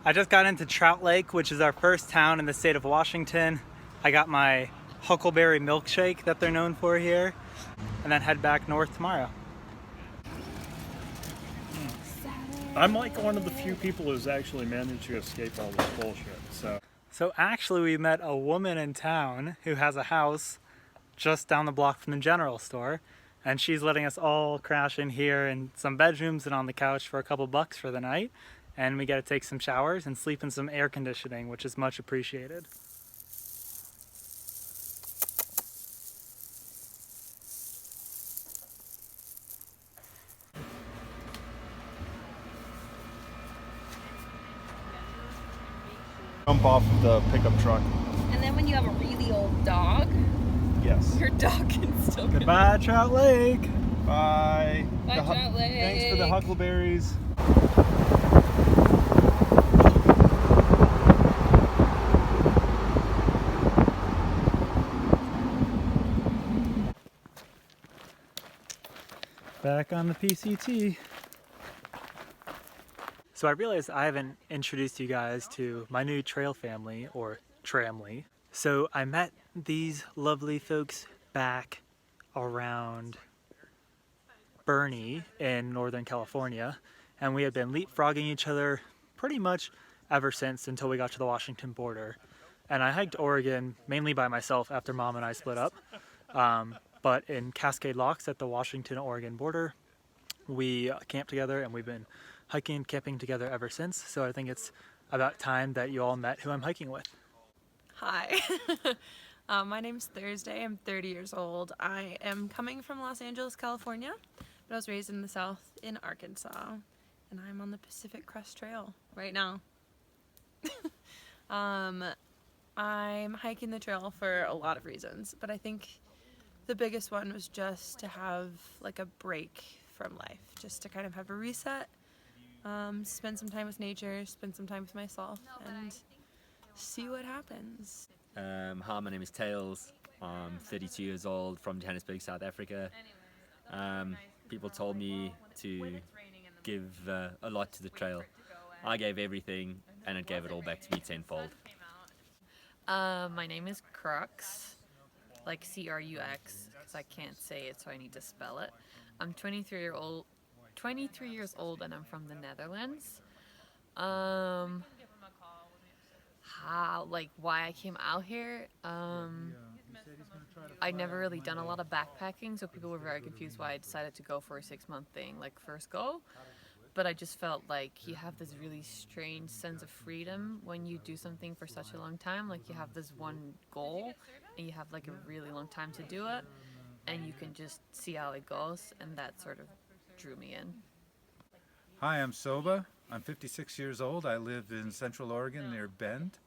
I just got into Trout Lake, which is our first town in the state of Washington. I got my huckleberry milkshake that they're known for here, and then head back north tomorrow. I'm like one of the few people who's actually managed to escape all this bullshit, So actually we met a woman in town who has a house just down the block from the general store, and she's letting us all crash in here in some bedrooms and on the couch for a couple bucks for the night, and we get to take some showers and sleep in some air conditioning, which is much appreciated. jump off of the pickup truck. And then when you have a really old dog, Yes. your dog can still get Goodbye, Trout Lake! Bye. Bye, Trout Lake. Thanks for the huckleberries. Back on the PCT. So I realized I haven't introduced you guys to my new trail family, or tramly. So I met these lovely folks back around Bernie in Northern California, and we had been leapfrogging each other pretty much ever since until we got to the Washington border. And I hiked Oregon mainly by myself after Mom and I split up. But in Cascade Locks at the Washington-Oregon border, we camped together, and we've been hiking and camping together ever since. So I think it's about time that you all met who I'm hiking with. Hi. My name's Thursday. I'm 30 years old. I am coming from Los Angeles, California, but I was raised in the South in Arkansas, and I'm on the Pacific Crest Trail right now. I'm hiking the trail for a lot of reasons, but I think the biggest one was just to have like a break from life, just to kind of have a reset, spend some time with nature, spend some time with myself, and see what happens. Hi, my name is Tails. I'm 32 years old from Johannesburg, South Africa. People told me to give a lot to the trail. I gave everything, and it gave it all back to me tenfold. My name is Crux, like C-R-U-X, because I can't say it, so I need to spell it. I'm 23 years old, and I'm from the Netherlands. Why I came out here, I'd never really done a lot of backpacking, so people were very confused why I decided to go for a 6-month thing, like first go. But I just felt like you have this really strange sense of freedom when you do something for such a long time. Like you have this one goal, and you have like a really long time to do it, and you can just see how it goes, and that sort of drew me in. Hi, I'm Soba. I'm 56 years old. I live in Central Oregon near Bend.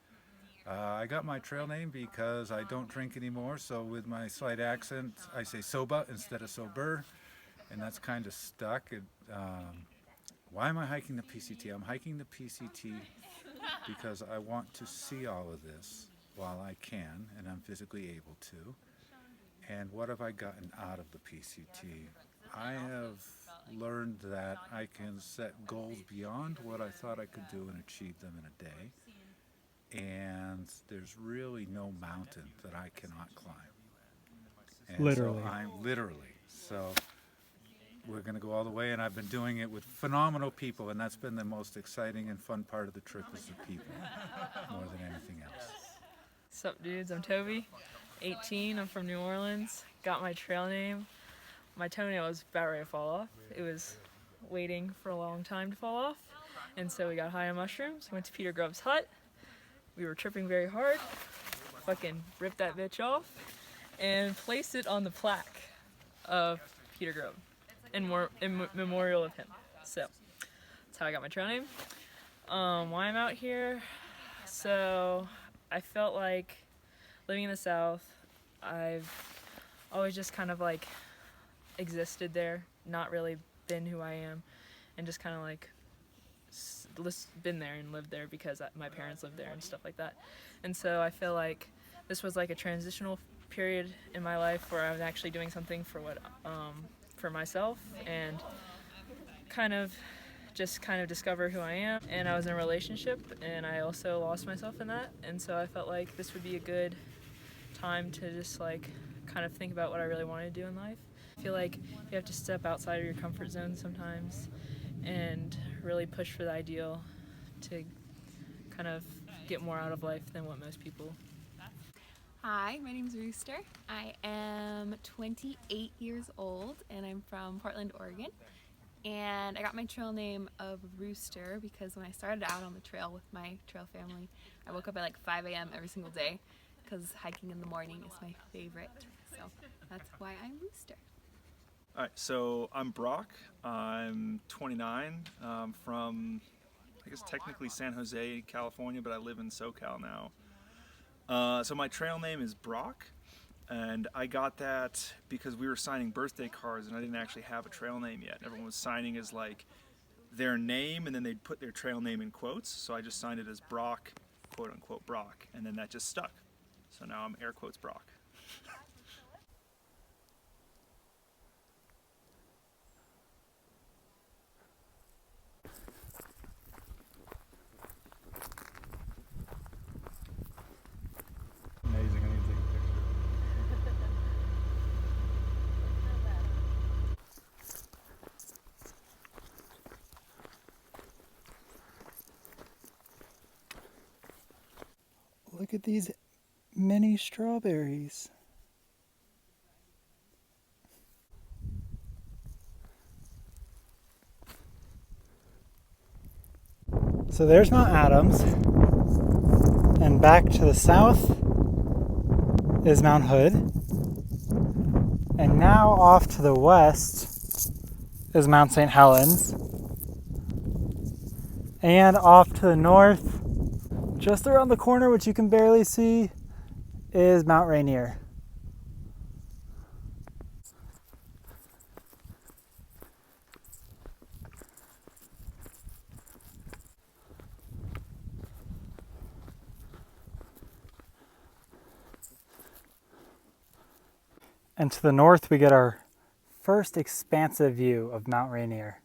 I got my trail name because I don't drink anymore, so with my slight accent I say Soba instead of sober, and that's kind of stuck. Why am I hiking the PCT? I'm hiking the PCT because I want to see all of this while I can, and I'm physically able to. And what have I gotten out of the PCT? I have learned that I can set goals beyond what I thought I could do and achieve them in a day. And there's really no mountain that I cannot climb. And Literally. So we're going to go all the way, and I've been doing it with phenomenal people, and that's been the most exciting and fun part of the trip is the people, more than anything else. Sup dudes, I'm Toby, 18, I'm from New Orleans, got my trail name. My toenail was about ready to fall off. It was waiting for a long time to fall off, and so we got high on mushrooms, went to Peter Grubb's hut. We were tripping very hard, fucking ripped that bitch off, and placed it on the plaque of Peter Grubb in memorial of him. So that's how I got my trail name. Why I'm out here? So I felt like living in the South, I've always just kind of like existed there, not really been who I am, and just kind of like been there and lived there because my parents lived there and stuff like that. And so I feel like this was like a transitional period in my life where I was actually doing something for myself, and kind of just kind of discover who I am. And I was in a relationship and I also lost myself in that. And so I felt like this would be a good time to just like kind of think about what I really want to do in life. I feel like you have to step outside of your comfort zone sometimes and really push for the ideal to kind of get more out of life than what most people. Hi, my name's Rooster. I am 28 years old and I'm from Portland, Oregon. And I got my trail name of Rooster because when I started out on the trail with my trail family, I woke up at like 5 a.m. every single day because hiking in the morning is my favorite. So that's why I'm Rooster. Alright, so I'm Brock. I'm 29, from, I guess technically San Jose, California, but I live in SoCal now. So my trail name is Brock, and I got that because we were signing birthday cards and I didn't actually have a trail name yet. Everyone was signing as like their name and then they'd put their trail name in quotes, so I just signed it as Brock, quote unquote Brock, and then that just stuck. So now I'm air quotes Brock. Amazing, I need to take a picture. Look at these mini strawberries. So there's Mount Adams, and back to the south is Mount Hood, and now off to the west is Mount St. Helens, and off to the north, just around the corner, which you can barely see, is Mount Rainier. And to the north, we get our first expansive view of Mount Rainier.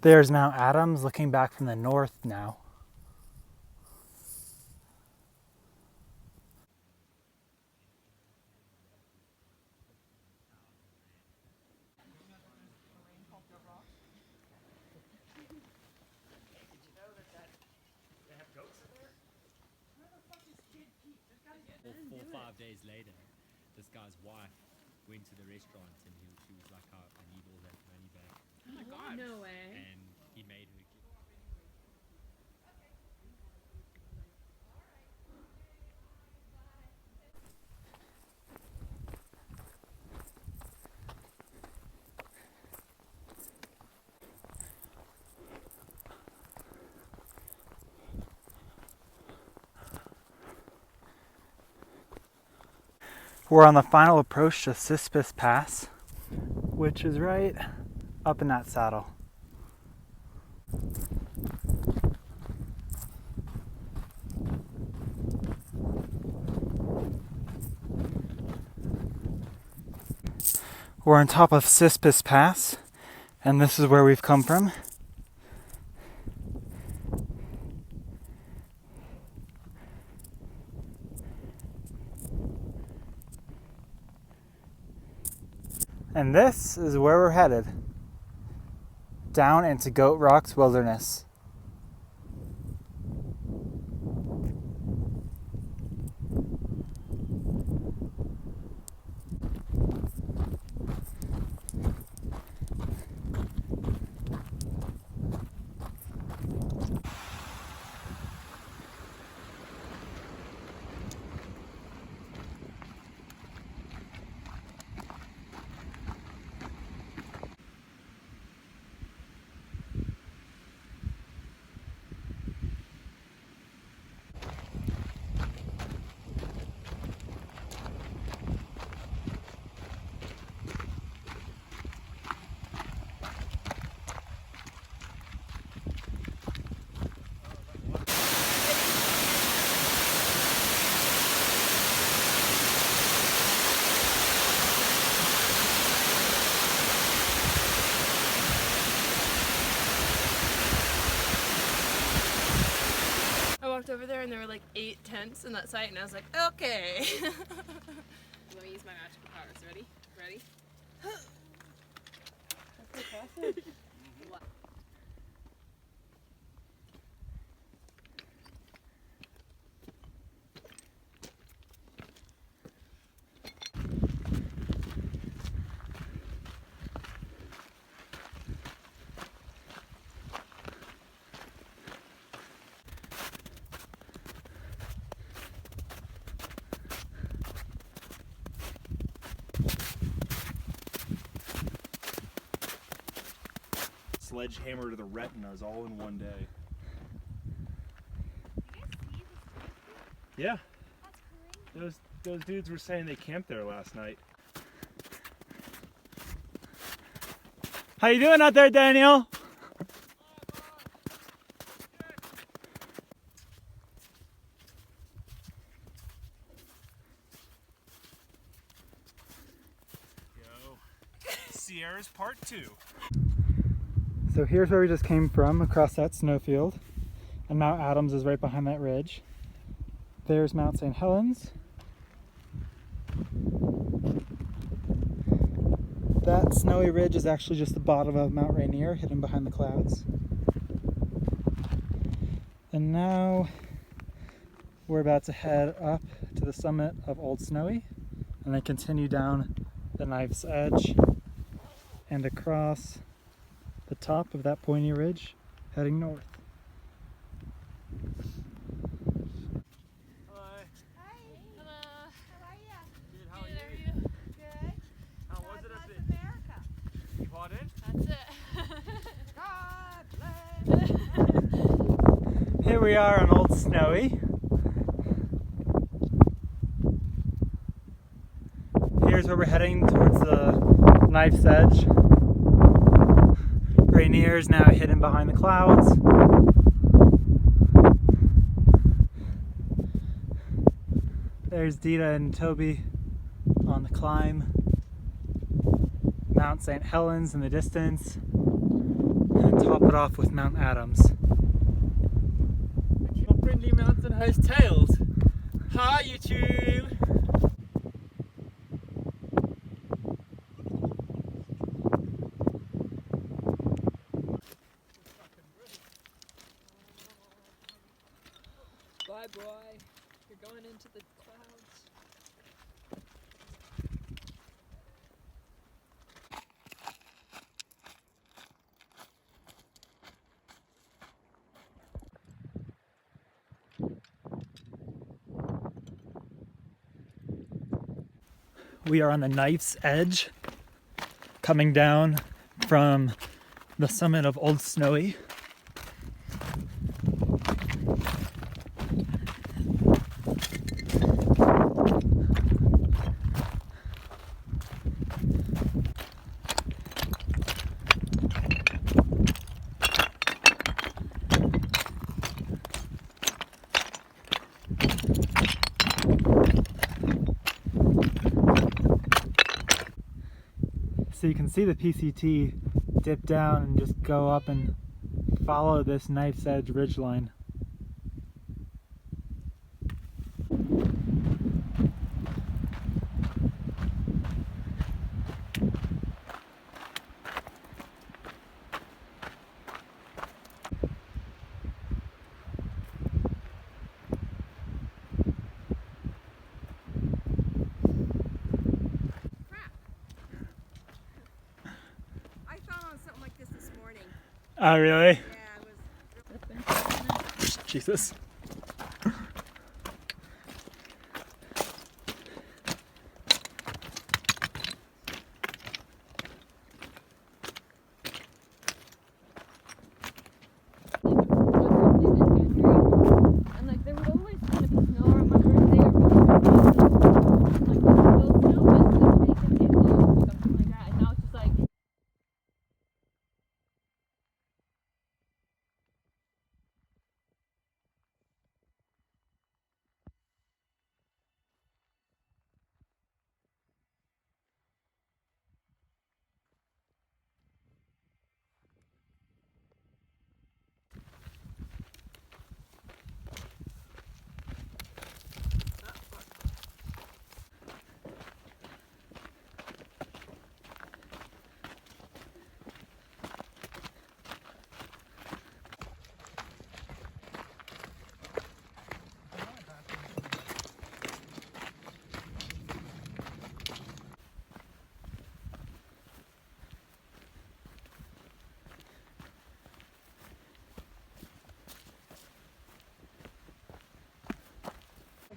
There's Mount Adams looking back from the north now. Four or 5 days later. this guy's wife went to the restaurant and she was like, oh, I need all that money back. Oh my god. No way. And he made her give. We're on the final approach to Sispis Pass, which is right up in that saddle. We're on top of Sispis Pass, and this is where we've come from. And this is where we're headed, down into Goat Rock's wilderness. I walked over there and there were like 8 tents in that site, and I was like, okay. I'm gonna use my magical powers. Ready? Ready? That's impressive. Sledgehammer to the retinas all in one day. Yeah. Those dudes were saying they camped there last night. How you doing out there, Daniel? Go. Sierra's part 2. So here's where we just came from, across that snowfield. And Mount Adams is right behind that ridge. There's Mount St. Helens. That snowy ridge is actually just the bottom of Mount Rainier, hidden behind the clouds. And now we're about to head up to the summit of Old Snowy, and then continue down the Knife's Edge and across the top of that pointy ridge, heading north. Hi. Hi. Hello. How are ya? Good, how Good, are are you? you? Good. How God was it up bless there? America. Pardon? That's it. God bless. Here we are on Old Snowy. Here's where we're heading, towards the Knife's Edge. Rainier is now hidden behind the clouds. There's Dita and Toby on the climb. Mount St. Helens in the distance. And top it off with Mount Adams. Friendly mountain host Tails. Hi YouTube! Bye, boy. You're going into the clouds. We are on the knife's edge, coming down from the summit of Old Snowy. So you can see the PCT dip down and just go up and follow this knife's edge ridgeline. Oh, really? Yeah, it was. Jesus. And like there was always kind of snow on my birthday or like there was no snow but just making it low or something like that. And now it's just like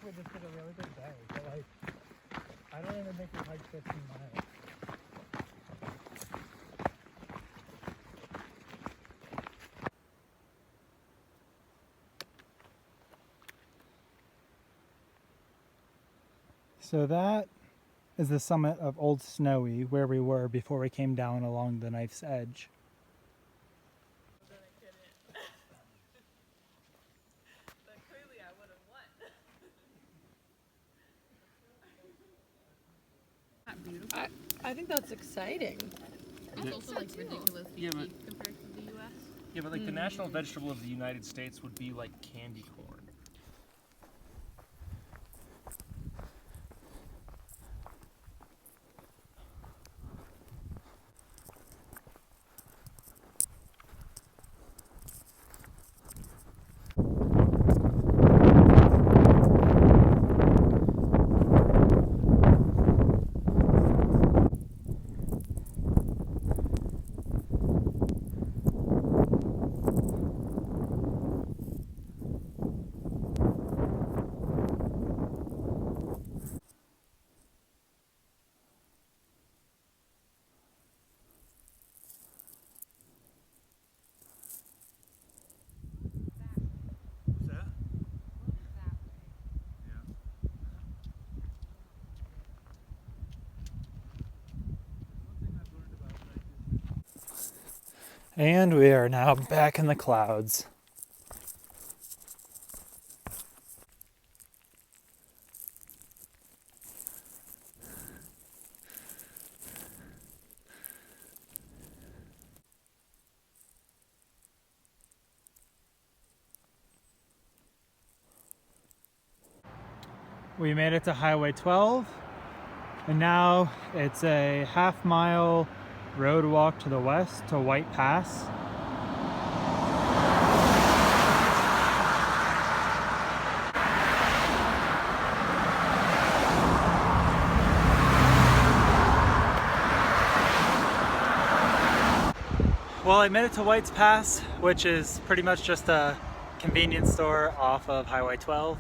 We just did a really good day, but like, I don't even think we hiked 15 miles. So that is the summit of Old Snowy, where we were before we came down along the knife's edge. I think that's exciting. it's also like ridiculously Yeah, but- cheap compared to the US. Yeah, but like the national vegetable of the United States would be like candy corn. And we are now back in the clouds. We made it to Highway 12, and now it's a half-mile road walk to the west to White Pass. Well, I made it to White's Pass, which is pretty much just a convenience store off of Highway 12.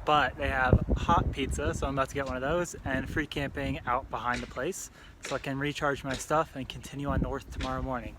but they have hot pizza, so I'm about to get one of those, and free camping out behind the place, so I can recharge my stuff and continue on north tomorrow morning.